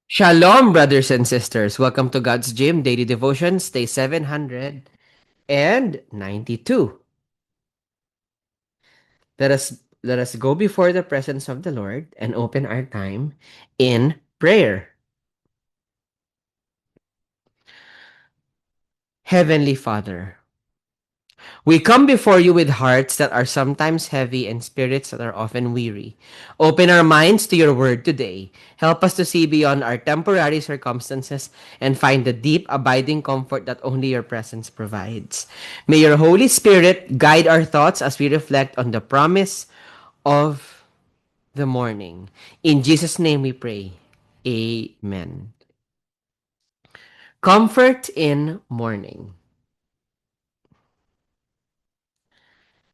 Shalom, brothers and sisters. Welcome to God's Gym Daily Devotions, Day 792. Let us go before the presence of the Lord and open our time in prayer. Heavenly Father, we come before you with hearts that are sometimes heavy and spirits that are often weary. Open our minds to your word today. Help us to see beyond our temporary circumstances and find the deep, abiding comfort that only your presence provides. May your Holy Spirit guide our thoughts as we reflect on the promise of the morning. In Jesus' name we pray. Amen. Comfort in Morning.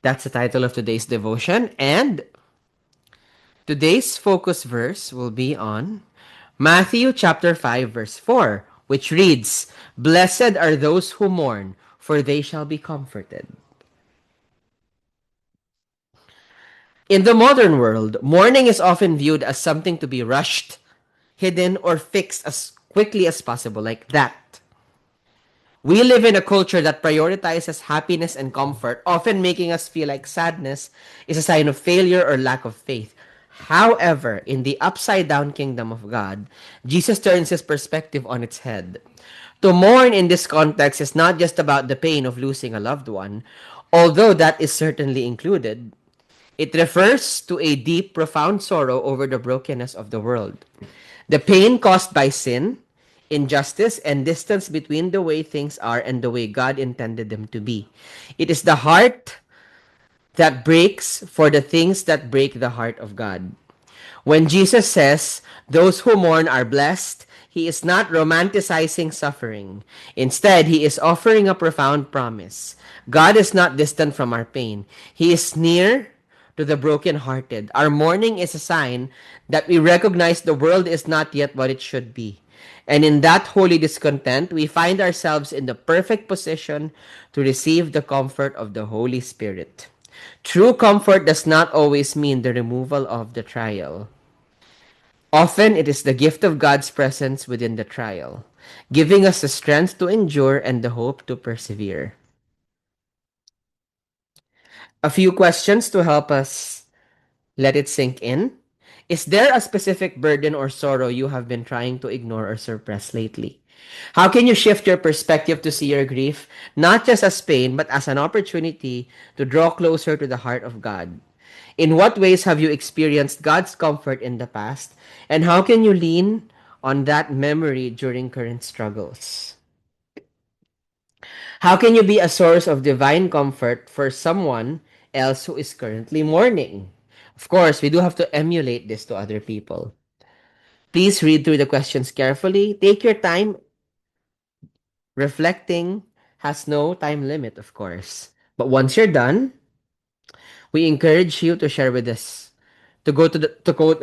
That's the title of today's devotion, and today's focus verse will be on Matthew chapter 5 verse 4, which reads, "Blessed are those who mourn, for they shall be comforted." In the modern world, mourning is often viewed as something to be rushed, hidden, or fixed as quickly as possible, like that. We live in a culture that prioritizes happiness and comfort, often making us feel like sadness is a sign of failure or lack of faith. However, in the upside down kingdom of God, Jesus turns his perspective on its head. To mourn in this context is not just about the pain of losing a loved one, although that is certainly included. It refers to a deep, profound sorrow over the brokenness of the world. The pain caused by sin, injustice, and distance between the way things are and the way God intended them to be. It is the heart that breaks for the things that break the heart of God. When Jesus says, "Those who mourn are blessed," he is not romanticizing suffering. Instead, he is offering a profound promise. God is not distant from our pain. He is near to the brokenhearted. Our mourning is a sign that we recognize the world is not yet what it should be. And in that holy discontent, we find ourselves in the perfect position to receive the comfort of the Holy Spirit. True comfort does not always mean the removal of the trial. Often it is the gift of God's presence within the trial, giving us the strength to endure and the hope to persevere. A few questions to help us let it sink in. Is there a specific burden or sorrow you have been trying to ignore or suppress lately? How can you shift your perspective to see your grief not just as pain but as an opportunity to draw closer to the heart of God? In what ways have you experienced God's comfort in the past, and how can you lean on that memory during current struggles? How can you be a source of divine comfort for someone else who is currently mourning? Of course, we do have to emulate this to other people. Please read through the questions carefully. Take your time. Reflecting has no time limit, of course. But once you're done, we encourage you to share with us. To go to the to go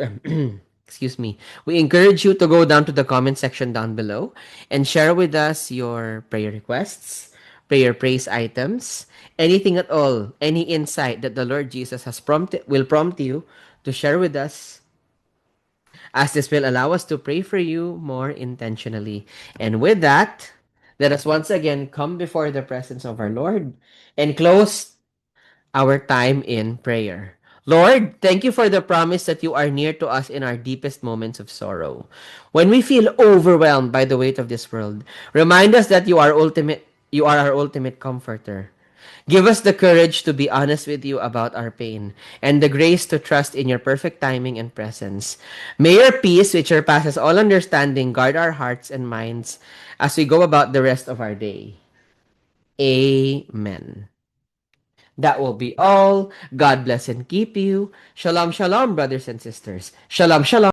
excuse me. We encourage you to go down to the comment section down below and share with us your prayer requests, prayer praise items, anything at all, any insight that the Lord Jesus has prompted will prompt you to share with us, as this will allow us to pray for you more intentionally. And with that, let us once again come before the presence of our Lord and close our time in prayer. Lord, thank you for the promise that you are near to us in our deepest moments of sorrow. When we feel overwhelmed by the weight of this world, remind us that you are our ultimate comforter. Give us the courage to be honest with you about our pain and the grace to trust in your perfect timing and presence. May your peace, which surpasses all understanding, guard our hearts and minds as we go about the rest of our day. Amen. That will be all. God bless and keep you. Shalom, shalom, brothers and sisters. Shalom, shalom.